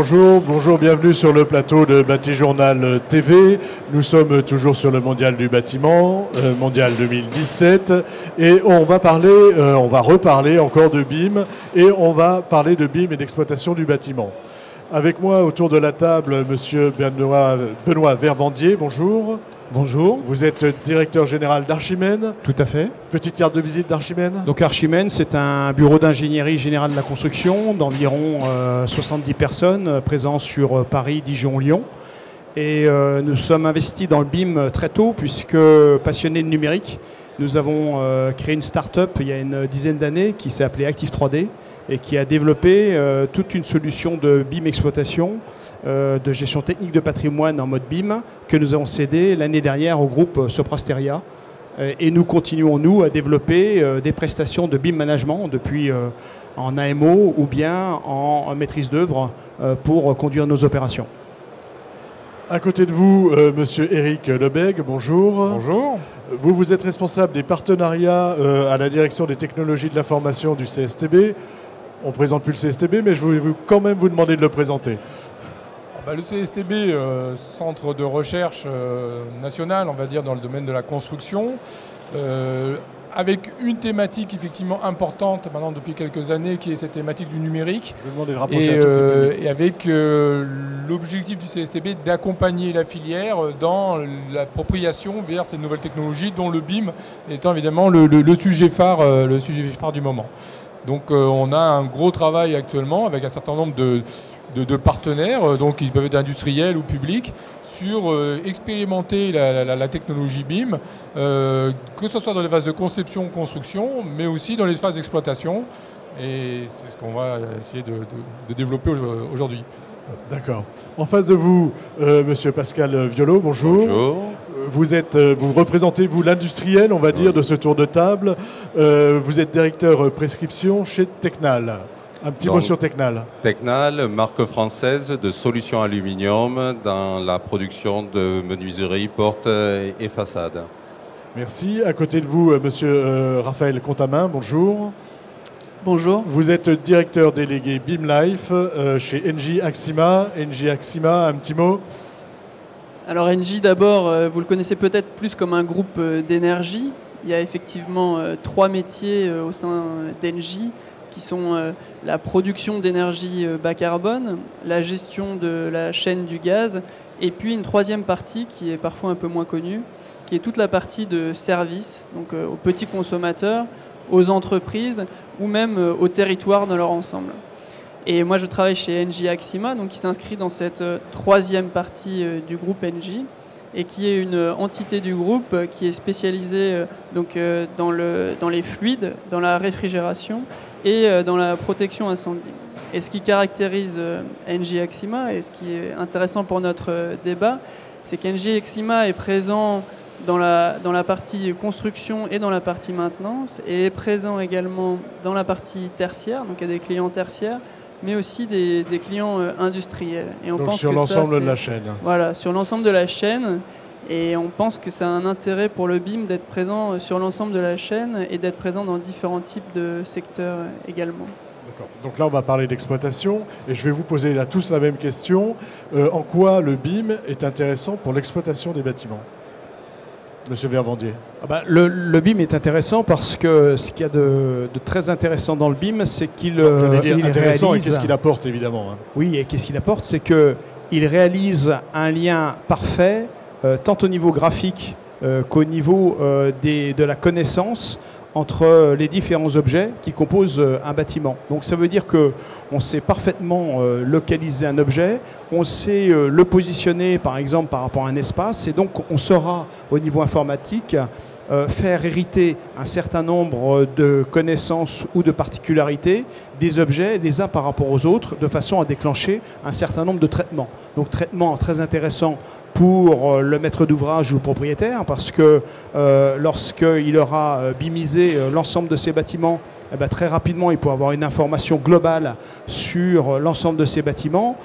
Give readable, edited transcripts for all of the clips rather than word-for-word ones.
Bonjour, bonjour, bienvenue sur le plateau de Batijournal TV. Nous sommes toujours sur le Mondial du bâtiment, Mondial 2017, et on va reparler encore de BIM, et on va parler de BIM et d'exploitation du bâtiment. Avec moi autour de la table, monsieur Benoît Vervandier, bonjour. Bonjour. Vous êtes directeur général d'Archimène. Tout à fait. Petite carte de visite d'Archimène. Donc Archimène, c'est un bureau d'ingénierie générale de la construction d'environ 70 personnes présents sur Paris, Dijon, Lyon. Et nous sommes investis dans le BIM très tôt puisque passionnés de numérique, nous avons créé une start-up il y a une dizaine d'années qui s'est appelée Active 3D et qui a développé toute une solution de BIM exploitation, de gestion technique de patrimoine en mode BIM que nous avons cédé l'année dernière au groupe Soprasteria. Et nous continuons, nous, à développer des prestations de BIM management depuis en AMO ou bien en maîtrise d'œuvre pour conduire nos opérations. À côté de vous, monsieur Éric Lebègue, bonjour. Bonjour. Vous êtes responsable des partenariats à la direction des technologies de l'information du CSTB. On ne présente plus le CSTB, mais je vais quand même vous demander de le présenter. Le CSTB, centre de recherche national, on va dire, dans le domaine de la construction, avec une thématique effectivement importante maintenant depuis quelques années, qui est cette thématique du numérique. Je vais demander de rapprocher un tout petit peu. Et avec l'objectif du CSTB d'accompagner la filière dans l'appropriation vers ces nouvelles technologies, dont le BIM étant évidemment le sujet phare du moment. Donc on a un gros travail actuellement avec un certain nombre de partenaires, donc ils peuvent être industriels ou publics, sur expérimenter la technologie BIM, que ce soit dans les phases de conception, construction, mais aussi dans les phases d'exploitation. Et c'est ce qu'on va essayer de développer aujourd'hui. D'accord. En face de vous, monsieur Pascal Violo, bonjour. Bonjour. Vous représentez, vous, l'industriel, on va dire, de ce tour de table. Vous êtes directeur prescription chez Tecnal. Un petit mot sur Tecnal. Tecnal, marque française de solutions aluminium dans la production de menuiserie, portes et façades. Merci. À côté de vous, monsieur Raphaël Contamin, bonjour. Bonjour. Vous êtes directeur délégué BIM Life chez Engie Axima. Engie Axima, un petit mot. Alors Engie, d'abord, vous le connaissez peut-être plus comme un groupe d'énergie. Il y a effectivement 3 métiers au sein d'Engie qui sont la production d'énergie bas carbone, la gestion de la chaîne du gaz, et puis une troisième partie qui est parfois un peu moins connue, qui est toute la partie de service, donc aux petits consommateurs, aux entreprises ou même au territoire dans leur ensemble. Et moi je travaille chez Engie Axima, donc qui s'inscrit dans cette troisième partie du groupe Engie, et qui est une entité du groupe qui est spécialisée dans les fluides, dans la réfrigération et dans la protection incendie. Et ce qui caractérise Engie Axima, et ce qui est intéressant pour notre débat, c'est qu'Engie Axima est présent dans la partie construction et dans la partie maintenance, et est présent également dans la partie tertiaire, donc il y a des clients tertiaires, mais aussi des clients industriels. Et on donc pense sur l'ensemble de la chaîne. Voilà, sur l'ensemble de la chaîne. Et on pense que ça a un intérêt pour le BIM d'être présent sur l'ensemble de la chaîne et d'être présent dans différents types de secteurs également. D'accord. Donc là, on va parler d'exploitation. Et je vais vous poser à tous la même question. En quoi le BIM est intéressant pour l'exploitation des bâtiments ? Monsieur Vervandier. Le BIM est intéressant parce que ce qu'il y a de très intéressant dans le BIM, c'est qu'il intéressant, réalise... et qu'est-ce qu'il apporte, évidemment. Oui, et qu'est-ce qu'il apporte, c'est qu'il réalise un lien parfait, tant au niveau graphique qu'au niveau de la connaissance entre les différents objets qui composent un bâtiment. Donc ça veut dire qu'on sait parfaitement localiser un objet, on sait le positionner par exemple par rapport à un espace, et donc on saura au niveau informatique faire hériter un certain nombre de connaissances ou de particularités des objets les uns par rapport aux autres, de façon à déclencher un certain nombre de traitements. Donc traitement très intéressant pour le maître d'ouvrage ou le propriétaire, parce que lorsqu'il aura bimisé l'ensemble de ses bâtiments, très rapidement il pourra avoir une information globale sur l'ensemble de ces bâtiments,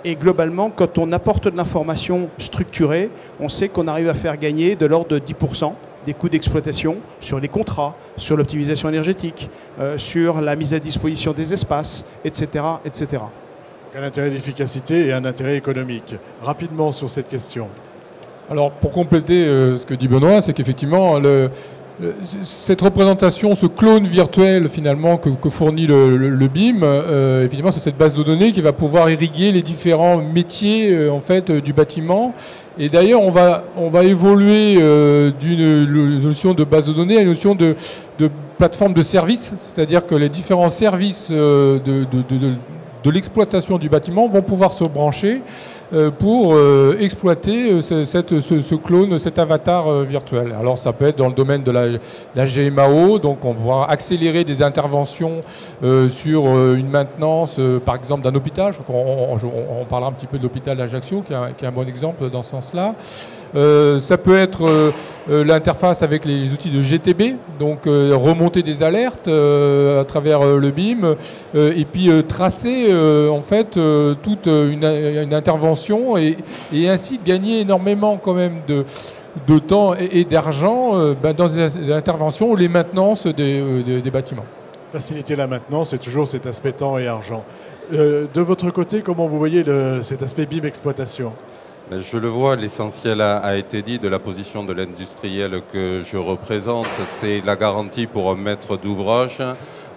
et globalement quand on apporte de l'information structurée, on sait qu'on arrive à faire gagner de l'ordre de 10% des coûts d'exploitation sur les contrats, sur l'optimisation énergétique, sur la mise à disposition des espaces, etc., etc. Un intérêt d'efficacité et un intérêt économique. Rapidement sur cette question. Alors, pour compléter ce que dit Benoît, c'est qu'effectivement, cette représentation, ce clone virtuel finalement que fournit le BIM, effectivement, c'est cette base de données qui va pouvoir irriguer les différents métiers en fait du bâtiment. Et d'ailleurs, on va évoluer d'une notion de base de données à une notion de plateforme de services, c'est-à-dire que les différents services de l'exploitation du bâtiment vont pouvoir se brancher pour exploiter ce clone, cet avatar virtuel. Alors ça peut être dans le domaine de la GMAO, donc on va accélérer des interventions sur une maintenance, par exemple d'un hôpital. On parlera un petit peu de l'hôpital d'Ajaccio, qui est un bon exemple dans ce sens-là. Ça peut être l'interface avec les outils de GTB, donc remonter des alertes à travers le BIM, et puis tracer en fait toute une intervention et ainsi gagner énormément quand même de temps et d'argent dans des interventions ou les maintenances des bâtiments. Faciliter la maintenance, c'est toujours cet aspect temps et argent. De votre côté, comment vous voyez cet aspect BIM exploitation ? Je le vois, l'essentiel a été dit de la position de l'industriel que je représente. C'est la garantie pour un maître d'ouvrage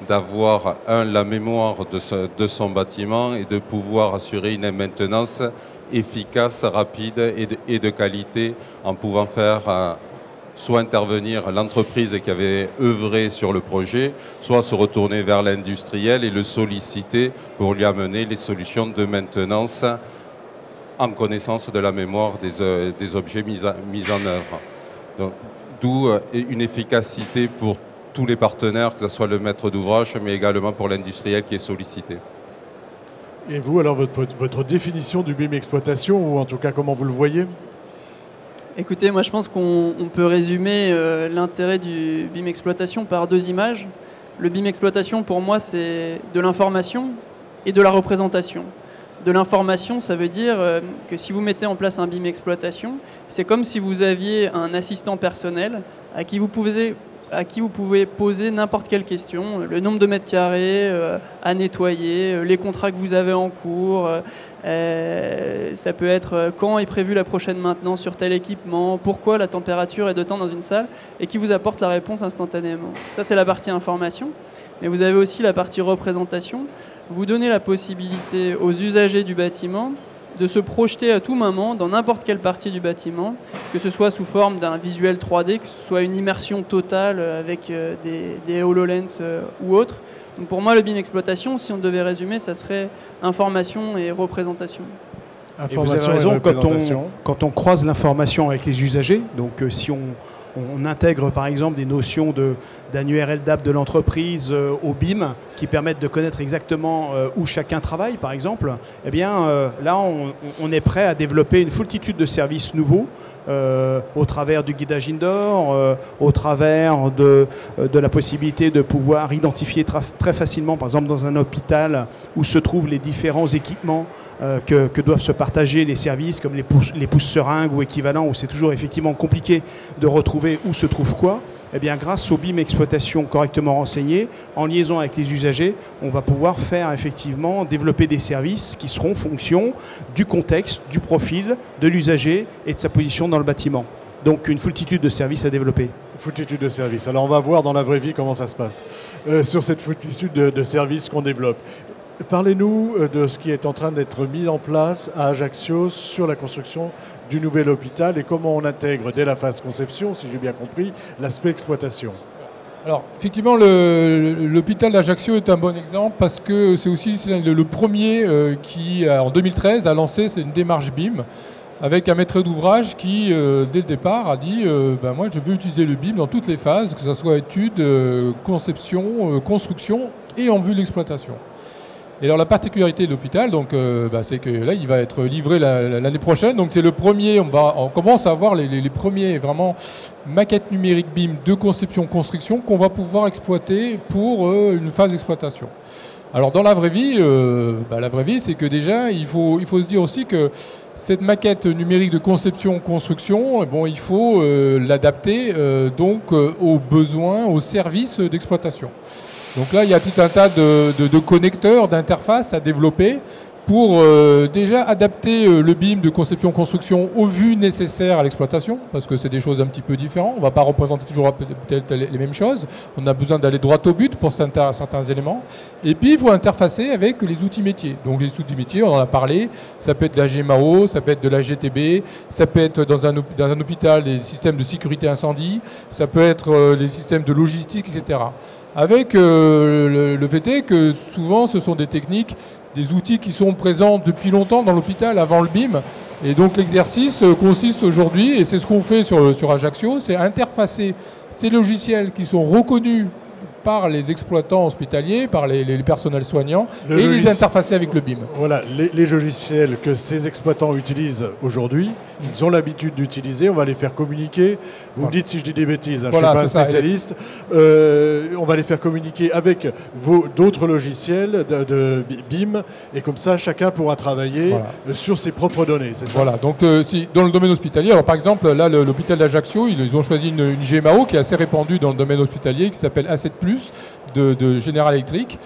d'avoir, la mémoire de son bâtiment et de pouvoir assurer une maintenance efficace, rapide et de qualité en pouvant faire soit intervenir l'entreprise qui avait œuvré sur le projet, soit se retourner vers l'industriel et le solliciter pour lui amener les solutions de maintenance en connaissance de la mémoire des objets mis en œuvre. D'où une efficacité pour tous les partenaires, que ce soit le maître d'ouvrage, mais également pour l'industriel qui est sollicité. Et vous, alors, votre définition du BIM exploitation, ou en tout cas comment vous le voyez ? Écoutez, moi je pense qu'on peut résumer l'intérêt du BIM exploitation par deux images. Le BIM exploitation, pour moi, c'est de l'information et de la représentation. De l'information, ça veut dire que si vous mettez en place un BIM exploitation, c'est comme si vous aviez un assistant personnel à qui vous pouvez poser n'importe quelle question, le nombre de mètres carrés à nettoyer, les contrats que vous avez en cours, ça peut être quand est prévue la prochaine maintenance sur tel équipement, pourquoi la température est de temps dans une salle, et qui vous apporte la réponse instantanément. Ça, c'est la partie information. Mais vous avez aussi la partie représentation. Vous donnez la possibilité aux usagers du bâtiment de se projeter à tout moment dans n'importe quelle partie du bâtiment, que ce soit sous forme d'un visuel 3D, que ce soit une immersion totale avec des HoloLens ou autre. Donc pour moi, le BIM exploitation, si on devait résumer, ça serait information et représentation. Et vous avez raison, quand on croise l'information avec les usagers, donc si on intègre par exemple des notions d'un URL d'app de l'entreprise au BIM qui permettent de connaître exactement où chacun travaille par exemple, eh bien là on est prêt à développer une foultitude de services nouveaux au travers du guidage indoor, au travers de la possibilité de pouvoir identifier très facilement par exemple dans un hôpital où se trouvent les différents équipements que doivent se partager les services comme les pouces-seringues ou équivalents, où c'est toujours effectivement compliqué de retrouver où se trouve quoi. Eh bien, grâce au BIM exploitation correctement renseigné, en liaison avec les usagers, on va pouvoir faire effectivement développer des services qui seront en fonction du contexte, du profil de l'usager et de sa position dans le bâtiment. Donc une foultitude de services à développer. Une foultitude de services. Alors on va voir dans la vraie vie comment ça se passe sur cette foultitude de services qu'on développe. Parlez-nous de ce qui est en train d'être mis en place à Ajaccio sur la construction du nouvel hôpital et comment on intègre dès la phase conception, si j'ai bien compris, l'aspect exploitation. Alors, effectivement, l'hôpital d'Ajaccio est un bon exemple parce que c'est aussi le premier qui, en 2013, a lancé une démarche BIM avec un maître d'ouvrage qui, dès le départ, a dit moi, je veux utiliser le BIM dans toutes les phases, que ce soit étude, conception, construction et en vue de l'exploitation. Et alors la particularité de l'hôpital, c'est que là, il va être livré l'année prochaine. Donc c'est le premier, on commence à avoir les premiers vraiment maquettes numériques BIM de conception-construction qu'on va pouvoir exploiter pour une phase d'exploitation. Alors dans la vraie vie, c'est que déjà, il faut se dire aussi que cette maquette numérique de conception-construction, il faut l'adapter aux besoins, aux services d'exploitation. Donc là, il y a tout un tas de connecteurs, d'interfaces à développer pour déjà adapter le BIM de conception-construction aux vues nécessaires à l'exploitation, parce que c'est des choses un petit peu différentes. On ne va pas représenter toujours peut-être les mêmes choses. On a besoin d'aller droit au but pour certains éléments. Et puis, il faut interfacer avec les outils métiers. Donc, les outils métiers, on en a parlé, ça peut être de la GMAO, ça peut être de la GTB, ça peut être dans un hôpital des systèmes de sécurité incendie, ça peut être les systèmes de logistique, etc. Avec le fait est que souvent, ce sont des techniques, des outils qui sont présents depuis longtemps dans l'hôpital avant le BIM. Et donc l'exercice consiste aujourd'hui, et c'est ce qu'on fait sur Ajaccio, c'est interfacer ces logiciels qui sont reconnus par les exploitants hospitaliers, par les personnels soignants, les interfacer avec le BIM. Voilà, les logiciels que ces exploitants utilisent aujourd'hui, ils ont l'habitude d'utiliser, on va les faire communiquer. Vous me dites si je dis des bêtises, hein, voilà, je ne suis pas un spécialiste. On va les faire communiquer avec d'autres logiciels de BIM, et comme ça, chacun pourra travailler sur ses propres données, c'est ça? Voilà, donc si, dans le domaine hospitalier, alors par exemple, là, l'hôpital d'Ajaccio, ils ont choisi une GMAO qui est assez répandue dans le domaine hospitalier, qui s'appelle A7+, de General Electric.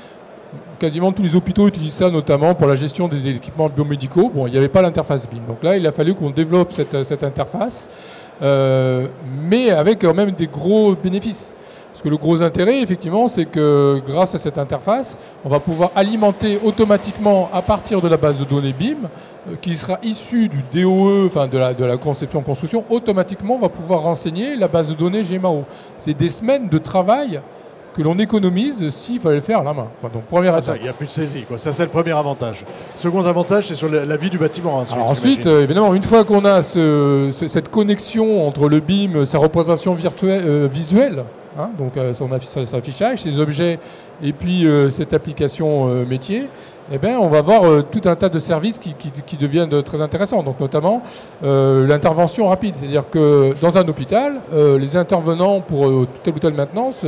Quasiment tous les hôpitaux utilisent ça, notamment pour la gestion des équipements biomédicaux. Bon, il n'y avait pas l'interface BIM. Donc là, il a fallu qu'on développe cette interface, mais avec quand même des gros bénéfices. Parce que le gros intérêt, effectivement, c'est que grâce à cette interface, on va pouvoir alimenter automatiquement, à partir de la base de données BIM, qui sera issue du DOE, enfin de la conception-construction, automatiquement, on va pouvoir renseigner la base de données GMAO. C'est des semaines de travail que l'on économise s'il fallait le faire à la main. Donc, première étape. Il n'y a plus de saisie, quoi. Ça, c'est le premier avantage. Second avantage, c'est sur la vie du bâtiment. Ensuite, évidemment, une fois qu'on a cette connexion entre le BIM, sa représentation visuelle, hein, donc son affichage, ses objets, et puis cette application métier, eh bien, on va voir tout un tas de services qui deviennent très intéressants. Donc, notamment l'intervention rapide. C'est-à-dire que dans un hôpital, les intervenants pour telle ou telle maintenance,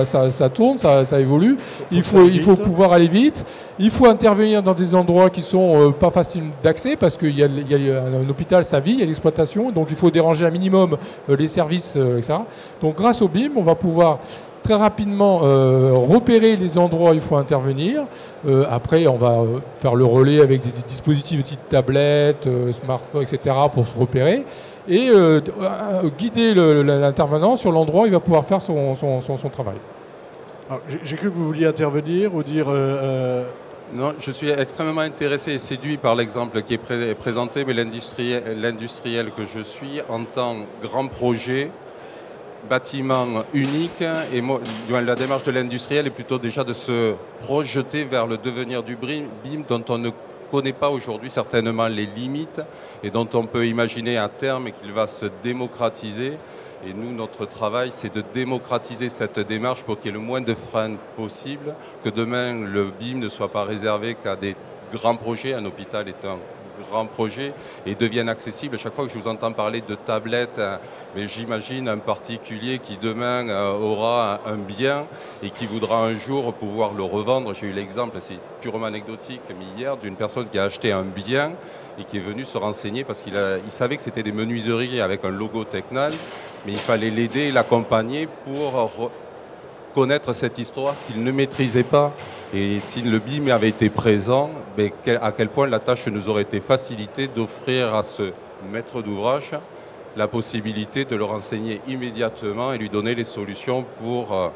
ça tourne, ça évolue. Il faut pouvoir aller vite. Il faut intervenir dans des endroits qui sont pas faciles d'accès parce qu'il y a un hôpital, sa vie, il y a l'exploitation. Donc, il faut déranger un minimum les services, etc. Donc, grâce au BIM, on va pouvoir très rapidement repérer les endroits où il faut intervenir. Après, on va faire le relais avec des dispositifs de type tablette, smartphone, etc. pour se repérer et guider l'intervenant sur l'endroit où il va pouvoir faire son travail. J'ai cru que vous vouliez intervenir ou dire... Non, je suis extrêmement intéressé et séduit par l'exemple qui est présenté, mais l'industriel que je suis entend grand projet, bâtiment unique, et moi, la démarche de l'industriel est plutôt déjà de se projeter vers le devenir du BIM dont on ne connaît pas aujourd'hui certainement les limites et dont on peut imaginer à terme qu'il va se démocratiser. Et nous, notre travail, c'est de démocratiser cette démarche pour qu'il y ait le moins de freins possible, que demain, le BIM ne soit pas réservé qu'à des grands projets. Un hôpital est un grand projet et devienne accessible. Chaque fois que je vous entends parler de tablettes, mais j'imagine un particulier qui demain aura un bien et qui voudra un jour pouvoir le revendre. J'ai eu l'exemple, c'est purement anecdotique, mais hier, d'une personne qui a acheté un bien et qui est venue se renseigner parce qu'il savait que c'était des menuiseries avec un logo Tecnal, mais il fallait l'aider et l'accompagner pour connaître cette histoire qu'il ne maîtrisait pas. Et si le BIM avait été présent, à quel point la tâche nous aurait été facilitée d'offrir à ce maître d'ouvrage la possibilité de le renseigner immédiatement et lui donner les solutions pour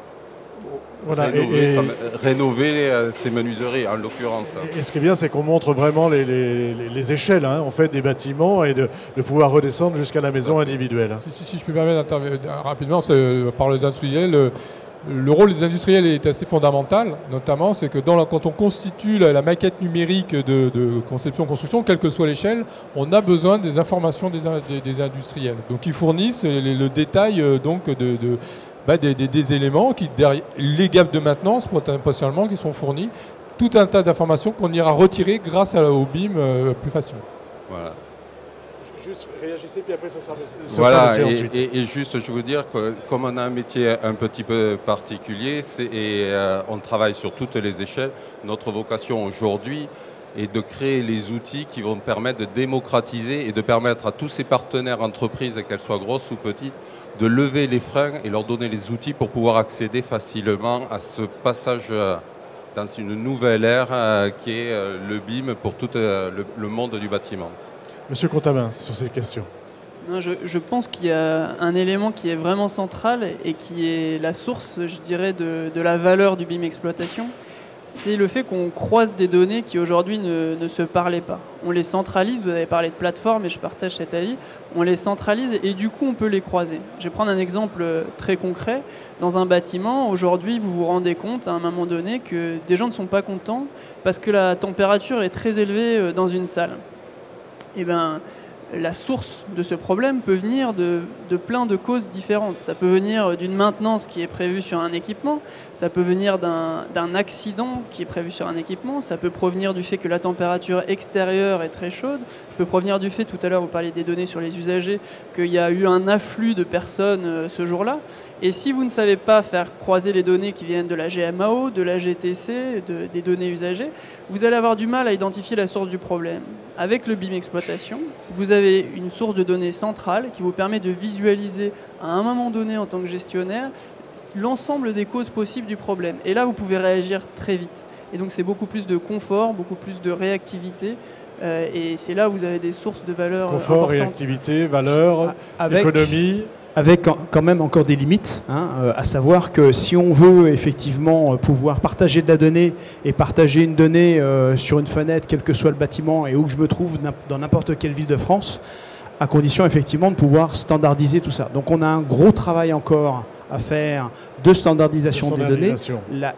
rénover ses menuiseries, en l'occurrence. Et ce qui est bien, c'est qu'on montre vraiment les échelles en fait, des bâtiments et de pouvoir redescendre jusqu'à la maison individuelle. Si je peux me permettre d'intervenir rapidement, par les industriels, le rôle des industriels est assez fondamental, notamment c'est que quand on constitue la maquette numérique de conception-construction, quelle que soit l'échelle, on a besoin des informations des industriels. Donc ils fournissent le détail des éléments, les gaps de maintenance potentiellement qui sont fournis, tout un tas d'informations qu'on ira retirer grâce au BIM plus facilement. Voilà. Juste réagissez, puis après ça sera voilà, et juste, je veux dire que comme on a un métier un petit peu particulier on travaille sur toutes les échelles, notre vocation aujourd'hui est de créer les outils qui vont permettre de démocratiser et de permettre à tous ces partenaires entreprises, qu'elles soient grosses ou petites, de lever les freins et leur donner les outils pour pouvoir accéder facilement à ce passage dans une nouvelle ère qui est le BIM pour tout le monde du bâtiment. Monsieur Contamins, sur ces questions. Non, je pense qu'il y a un élément qui est vraiment central et qui est la source, je dirais, de la valeur du BIM exploitation. C'est le fait qu'on croise des données qui aujourd'hui ne se parlaient pas. On les centralise, vous avez parlé de plateforme et je partage cet avis, on les centralise et du coup on peut les croiser. Je vais prendre un exemple très concret. Dans un bâtiment, aujourd'hui vous vous rendez compte à un moment donné que des gens ne sont pas contents parce que la température est très élevée dans une salle. Et bien, la source de ce problème peut venir de plein de causes différentes. Ça peut venir d'une maintenance qui est prévue sur un équipement, ça peut venir d'un accident qui est prévu sur un équipement, ça peut provenir du fait que la température extérieure est très chaude, ça peut provenir du fait, tout à l'heure vous parliez des données sur les usagers, qu'il y a eu un afflux de personnes ce jour-là. Et si vous ne savez pas faire croiser les données qui viennent de la GMAO, de la GTC, des données usagées, vous allez avoir du mal à identifier la source du problème. Avec le BIM exploitation, vous avez une source de données centrale qui vous permet de visualiser à un moment donné en tant que gestionnaire l'ensemble des causes possibles du problème. Et là, vous pouvez réagir très vite. Et donc, c'est beaucoup plus de confort, beaucoup plus de réactivité. Et c'est là où vous avez des sources de valeur confort, importantes. réactivité, valeur, économie. Avec quand même encore des limites, à savoir que si on veut effectivement pouvoir partager de la donnée et partager une donnée sur une fenêtre, quel que soit le bâtiment et où je me trouve dans n'importe quelle ville de France, à condition effectivement de pouvoir standardiser tout ça. Donc on a un gros travail encore à faire de standardisation des données.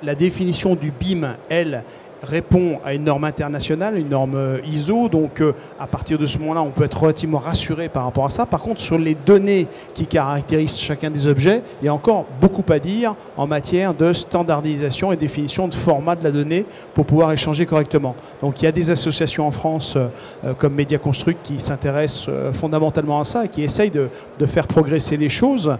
La définition du BIM, elle, répond à une norme internationale, une norme ISO, donc à partir de ce moment-là, on peut être relativement rassuré par rapport à ça. Par contre, sur les données qui caractérisent chacun des objets, il y a encore beaucoup à dire en matière de standardisation et définition de format de la donnée pour pouvoir échanger correctement. Donc il y a des associations en France comme Média Construct qui s'intéressent fondamentalement à ça et qui essayent de faire progresser les choses,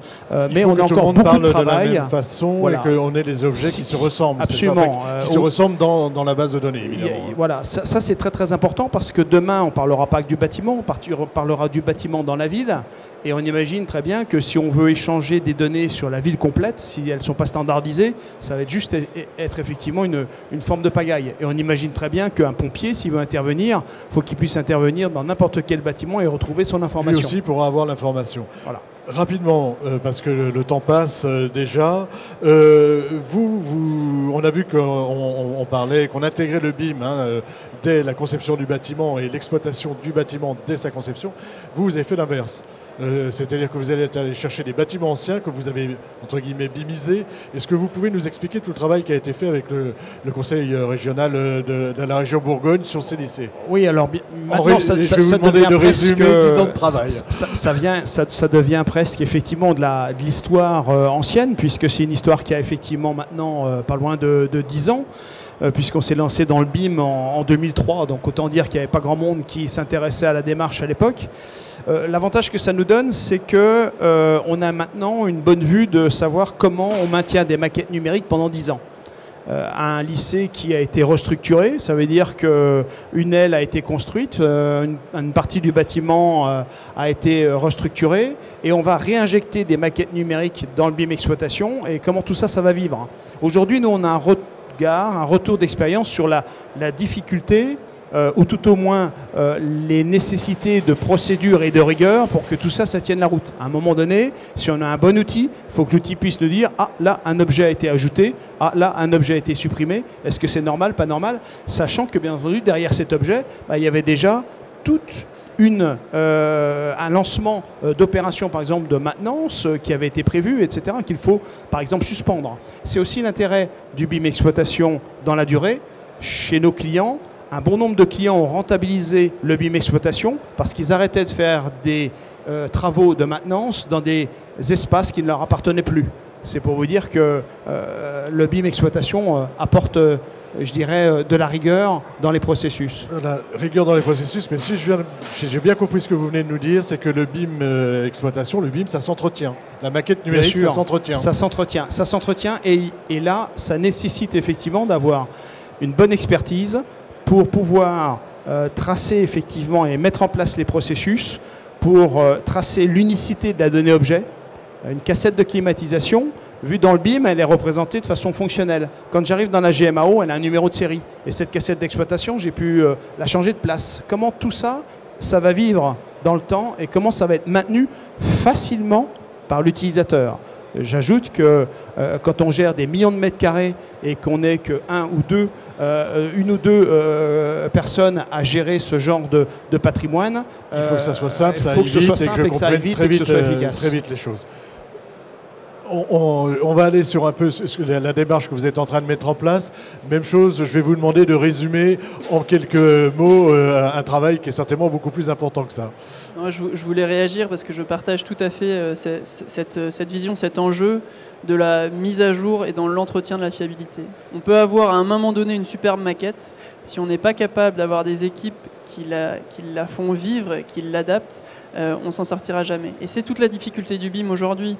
mais on a encore beaucoup de travail. De la même façon, voilà. Et qu'on ait des objets qui se ressemblent. Absolument. Qui se ressemblent dans la base de données, évidemment. Voilà, ça c'est très très important parce que demain on ne parlera pas que du bâtiment, on parlera du bâtiment dans la ville et on imagine très bien que si on veut échanger des données sur la ville complète, si elles ne sont pas standardisées, ça va être juste être effectivement une forme de pagaille. Et on imagine très bien qu'un pompier, s'il veut intervenir, il faut qu'il puisse intervenir dans n'importe quel bâtiment et retrouver son information. Lui aussi pourra avoir l'information. Voilà. Rapidement, parce que le temps passe déjà, on a vu qu'on parlait, qu'on intégrait le BIM dès la conception du bâtiment et l'exploitation du bâtiment dès sa conception. Vous avez fait l'inverse. C'est-à-dire que vous allez aller chercher des bâtiments anciens que vous avez, entre guillemets, bimisés. Est-ce que vous pouvez nous expliquer tout le travail qui a été fait avec le conseil régional de la région Bourgogne sur ces lycées? Oui, alors maintenant, je vais vous demander de résumer 10 ans de travail. Ça devient presque effectivement de l'histoire ancienne, puisque c'est une histoire qui a effectivement maintenant pas loin de 10 ans. Puisqu'on s'est lancé dans le BIM en 2003, donc autant dire qu'il n'y avait pas grand monde qui s'intéressait à la démarche à l'époque. L'avantage que ça nous donne, c'est qu'on a maintenant une bonne vue de savoir comment on maintient des maquettes numériques pendant 10 ans. Un lycée qui a été restructuré, ça veut dire qu'une aile a été construite, une partie du bâtiment a été restructurée et on va réinjecter des maquettes numériques dans le BIM exploitation et comment tout ça, ça va vivre. Aujourd'hui, nous, on a un retour d'expérience sur la difficulté ou tout au moins les nécessités de procédure et de rigueur pour que tout ça, ça tienne la route. À un moment donné, si on a un bon outil, il faut que l'outil puisse nous dire « Ah, là, un objet a été ajouté. Ah, là, un objet a été supprimé. Est-ce que c'est normal, pas normal ?» Sachant que, bien entendu, derrière cet objet, il y avait déjà toute un lancement d'opérations, par exemple, de maintenance qui avait été prévu, etc., qu'il faut, par exemple, suspendre. C'est aussi l'intérêt du BIM exploitation dans la durée. Chez nos clients, un bon nombre de clients ont rentabilisé le BIM exploitation parce qu'ils arrêtaient de faire des travaux de maintenance dans des espaces qui ne leur appartenaient plus. C'est pour vous dire que le BIM exploitation apporte, je dirais, de la rigueur dans les processus. La rigueur dans les processus, mais si j'ai bien compris ce que vous venez de nous dire, c'est que le BIM exploitation, le BIM, ça s'entretient. La maquette numérique, ça s'entretient. Ça s'entretient et là, ça nécessite effectivement d'avoir une bonne expertise pour pouvoir tracer effectivement et mettre en place les processus pour tracer l'unicité de la donnée objet. Une cassette de climatisation, vue dans le BIM, elle est représentée de façon fonctionnelle. Quand j'arrive dans la GMAO, elle a un numéro de série. Et cette cassette d'exploitation, j'ai pu la changer de place. Comment tout ça, ça va vivre dans le temps et comment ça va être maintenu facilement par l'utilisateur? J'ajoute que quand on gère des millions de mètres carrés et qu'on n'est que une ou deux personnes à gérer ce genre de patrimoine, il faut que ça soit simple, ça évite et que je comprenne très vite les choses. On va aller sur un peu la démarche que vous êtes en train de mettre en place. Même chose, je vais vous demander de résumer en quelques mots un travail qui est certainement beaucoup plus important que ça. Non, je voulais réagir parce que je partage tout à fait cette vision, cet enjeu de la mise à jour et dans l'entretien de la fiabilité. On peut avoir à un moment donné une superbe maquette, si on n'est pas capable d'avoir des équipes qui la font vivre, qui l'adaptent, on s'en sortira jamais. Et c'est toute la difficulté du BIM aujourd'hui.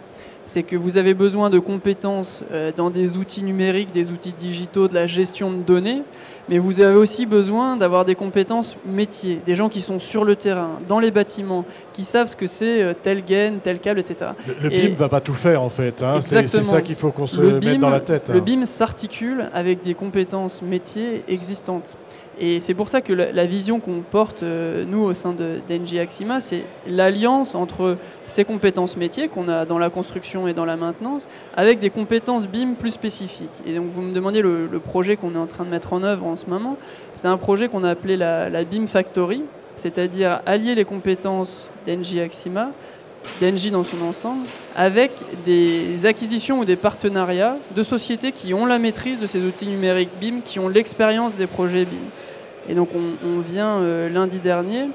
C'est que vous avez besoin de compétences dans des outils numériques, des outils digitaux, de la gestion de données, mais vous avez aussi besoin d'avoir des compétences métiers, des gens qui sont sur le terrain, dans les bâtiments, qui savent ce que c'est telle gaine, tel câble, etc. Le BIM ne va pas tout faire en fait, hein. C'est ça qu'il faut qu'on se mette dans la tête. Le BIM s'articule avec des compétences métiers existantes. Et c'est pour ça que la vision qu'on porte, nous, au sein d'Engie Axima, c'est l'alliance entre ces compétences métiers qu'on a dans la construction et dans la maintenance, avec des compétences BIM plus spécifiques. Et donc, vous me demandiez le projet qu'on est en train de mettre en œuvre en ce moment. C'est un projet qu'on a appelé la BIM Factory, c'est-à-dire allier les compétences d'Engie Axima, d'Engie dans son ensemble, avec des acquisitions ou des partenariats de sociétés qui ont la maîtrise de ces outils numériques BIM, qui ont l'expérience des projets BIM. Et donc on vient lundi dernier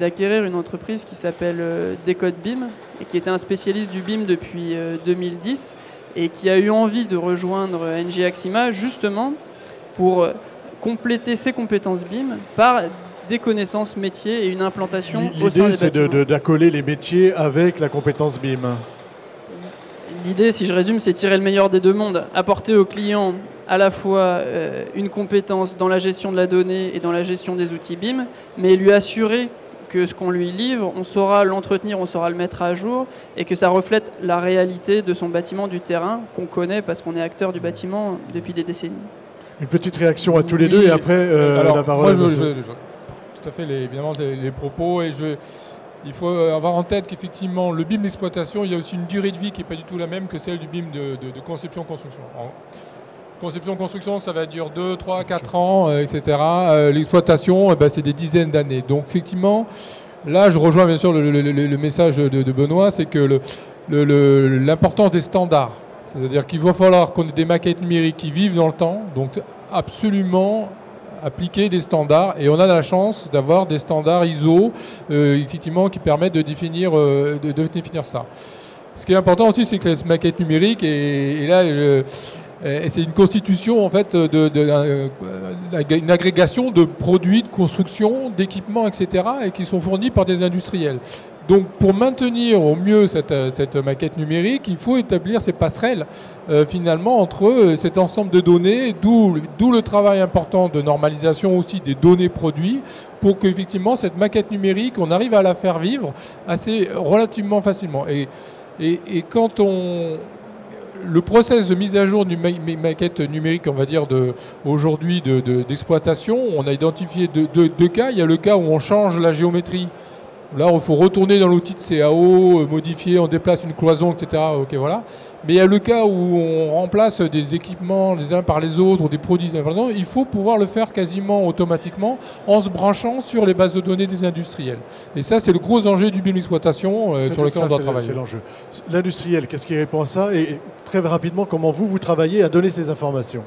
d'acquérir une entreprise qui s'appelle Decode BIM et qui était un spécialiste du BIM depuis 2010 et qui a eu envie de rejoindre Engie Axima justement pour compléter ses compétences BIM par des connaissances métiers et une implantation au sein des bâtiments. L'idée, c'est d'accoler les métiers avec la compétence BIM. L'idée, si je résume, c'est tirer le meilleur des deux mondes, apporter au client à la fois une compétence dans la gestion de la donnée et dans la gestion des outils BIM, mais lui assurer que ce qu'on lui livre, on saura l'entretenir, on saura le mettre à jour et que ça reflète la réalité de son bâtiment, du terrain qu'on connaît parce qu'on est acteur du bâtiment depuis des décennies. Une petite réaction à tous les deux et après la parole. Moi, tout à fait évidemment les propos et il faut avoir en tête qu'effectivement le BIM d'exploitation, il y a aussi une durée de vie qui n'est pas du tout la même que celle du BIM de conception-construction. Conception-construction, ça va durer 2, 3, 4 ans, etc. L'exploitation, c'est des dizaines d'années. Donc effectivement, là je rejoins bien sûr le message de Benoît, c'est que l'importance des standards. C'est-à-dire qu'il va falloir qu'on ait des maquettes numériques qui vivent dans le temps, donc absolument appliquer des standards, et on a la chance d'avoir des standards ISO effectivement qui permettent de définir ça. Ce qui est important aussi, c'est que les maquettes numériques, et là c'est une constitution en fait une agrégation de produits de construction, d'équipements, etc., et qui sont fournis par des industriels. Donc pour maintenir au mieux cette maquette numérique, il faut établir ces passerelles finalement entre cet ensemble de données, d'où le travail important de normalisation aussi des données produits, pour qu'effectivement cette maquette numérique, on arrive à la faire vivre relativement facilement. Et quand le process de mise à jour d'une maquette numérique, on va dire aujourd'hui d'exploitation, on a identifié deux cas. Il y a le cas où on change la géométrie. Là, il faut retourner dans l'outil de CAO, modifier, on déplace une cloison, etc. Ok, voilà. Mais il y a le cas où on remplace des équipements les uns par les autres ou des produits. Il faut pouvoir le faire quasiment automatiquement en se branchant sur les bases de données des industriels. Et ça, c'est le gros enjeu du BIM d'exploitation sur lequel on doit travailler. C'est l'enjeu. L'industriel, qu'est-ce qui répond à ça? Et très rapidement, comment vous travaillez à donner ces informations?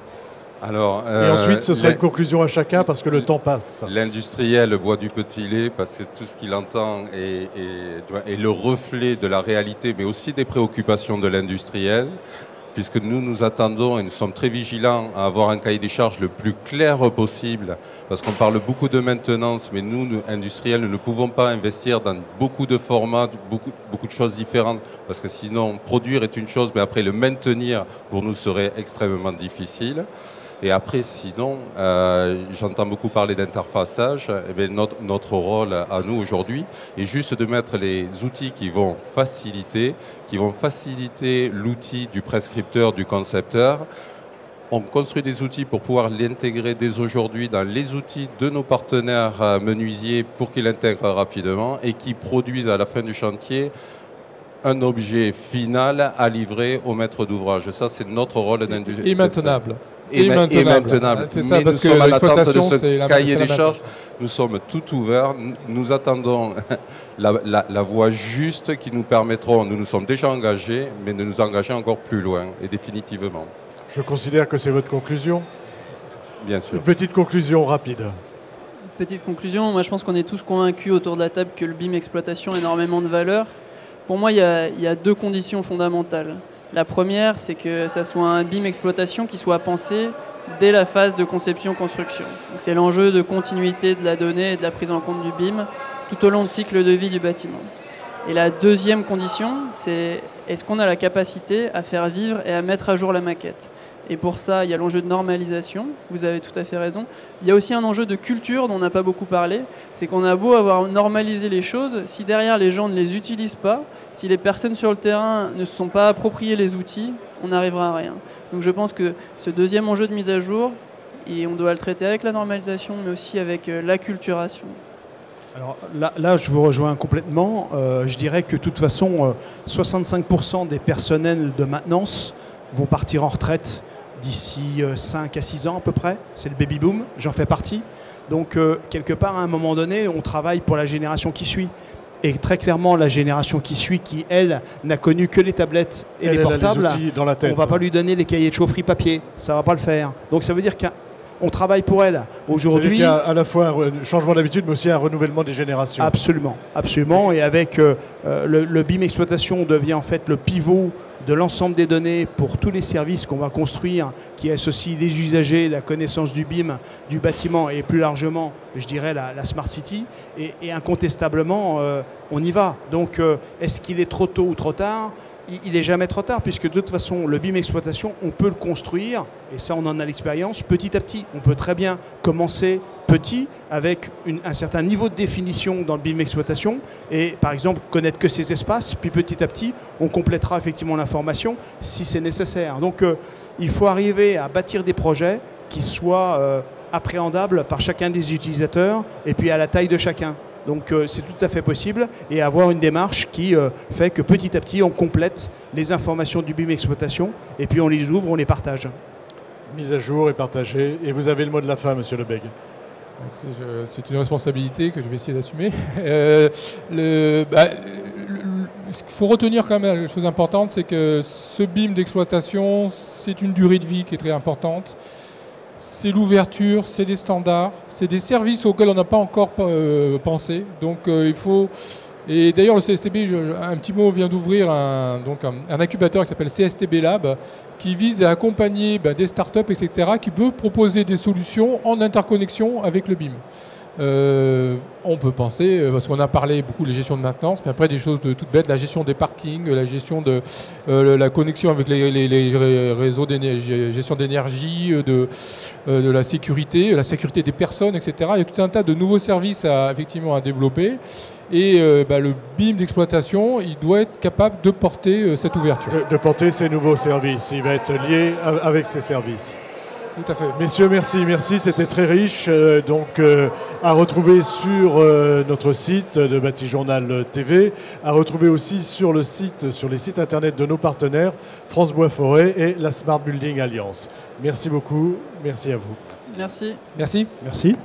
Alors, et ensuite, ce sera une conclusion à chacun parce que le temps passe. L'industriel boit du petit lait parce que tout ce qu'il entend est le reflet de la réalité, mais aussi des préoccupations de l'industriel, puisque nous attendons et nous sommes très vigilants à avoir un cahier des charges le plus clair possible, parce qu'on parle beaucoup de maintenance, mais nous, industriels, nous ne pouvons pas investir dans beaucoup de formats, beaucoup de choses différentes, parce que sinon, produire est une chose, mais après le maintenir, pour nous, serait extrêmement difficile. Et après, sinon, j'entends beaucoup parler d'interfaçage. Eh bien, notre rôle à nous aujourd'hui est juste de mettre les outils qui vont faciliter l'outil du prescripteur, du concepteur. On construit des outils pour pouvoir l'intégrer dès aujourd'hui dans les outils de nos partenaires menuisiers pour qu'ils l'intègrent rapidement et qui produisent à la fin du chantier un objet final à livrer au maître d'ouvrage. Ça, c'est notre rôle d'industrie. Et maintenable. Et maintenable. C'est ça, mais parce nous que sommes à l'attente de l'exploitation, ce cahier des charges. Nous sommes tout ouverts. Nous attendons la voie juste qui nous permettront, nous nous sommes déjà engagés, mais de nous engager encore plus loin et définitivement. Je considère que c'est votre conclusion. Bien sûr. Une petite conclusion rapide. Petite conclusion, moi je pense qu'on est tous convaincus autour de la table que le BIM exploitation a énormément de valeur. Pour moi, il y a deux conditions fondamentales. La première, c'est que ça soit un BIM exploitation qui soit pensé dès la phase de conception-construction. C'est l'enjeu de continuité de la donnée et de la prise en compte du BIM tout au long du cycle de vie du bâtiment. Et la deuxième condition, c'est est-ce qu'on a la capacité à faire vivre et à mettre à jour la maquette. Et pour ça, il y a l'enjeu de normalisation, vous avez tout à fait raison. Il y a aussi un enjeu de culture dont on n'a pas beaucoup parlé, c'est qu'on a beau avoir normalisé les choses, si derrière les gens ne les utilisent pas, si les personnes sur le terrain ne se sont pas appropriées les outils, on n'arrivera à rien. Donc je pense que ce deuxième enjeu de mise à jour, et on doit le traiter avec la normalisation, mais aussi avec l'acculturation. Alors là, je vous rejoins complètement. Je dirais que de toute façon, 65% des personnels de maintenance vont partir en retraite d'ici 5 à 6 ans à peu près. C'est le baby boom, j'en fais partie. Donc quelque part, à un moment donné, on travaille pour la génération qui suit. Et très clairement, la génération qui suit, qui, elle, n'a connu que les tablettes et les portables, dans la tête. On ne va pas lui donner les cahiers de chaufferie papier. Ça ne va pas le faire. Donc ça veut dire qu'on travaille pour elle. Aujourd'hui, il y a à la fois un changement d'habitude, mais aussi un renouvellement des générations. Absolument, absolument. Et avec le BIM exploitation devient en fait le pivot de l'ensemble des données pour tous les services qu'on va construire, qui associent les usagers, la connaissance du BIM, du bâtiment et plus largement, je dirais, la Smart City. Et incontestablement, on y va. Donc, est-ce qu'il est trop tôt ou trop tard ? Il n'est jamais trop tard, puisque de toute façon, le BIM exploitation, on peut le construire, et ça, on en a l'expérience, petit à petit. On peut très bien commencer petit, avec un certain niveau de définition dans le BIM exploitation, et par exemple, connaître que ces espaces, puis petit à petit, on complétera effectivement l'information si c'est nécessaire. Donc, il faut arriver à bâtir des projets qui soient appréhendables par chacun des utilisateurs, et puis à la taille de chacun. Donc c'est tout à fait possible et avoir une démarche qui fait que petit à petit on complète les informations du BIM exploitation et puis on les ouvre, on les partage. Mise à jour et partagée. Et vous avez le mot de la fin, Monsieur Lebègue. C'est une responsabilité que je vais essayer d'assumer. Ce qu'il faut retenir quand même, la chose importante, c'est que ce BIM d'exploitation, c'est une durée de vie qui est très importante. C'est l'ouverture, c'est des standards, c'est des services auxquels on n'a pas encore pensé. Donc il faut... Et d'ailleurs le CSTB, un petit mot, vient d'ouvrir un incubateur qui s'appelle CSTB Lab, qui vise à accompagner des startups, etc., qui peuvent proposer des solutions en interconnexion avec le BIM. On peut penser, parce qu'on a parlé beaucoup de la gestion de maintenance, mais après des choses toutes bêtes, la gestion des parkings, la gestion de la connexion avec les réseaux d'énergie, gestion d'énergie, de la sécurité des personnes, etc. Il y a tout un tas de nouveaux services effectivement à développer. Et le BIM d'exploitation, il doit être capable de porter cette ouverture. De porter ces nouveaux services. Il va être lié avec ces services. Tout à fait. Messieurs, merci, c'était très riche. À retrouver sur notre site de Bâti-Journal TV, à retrouver aussi sur les sites internet de nos partenaires, France Bois Forêt et la Smart Building Alliance. Merci beaucoup, merci à vous. Merci. Merci. Merci.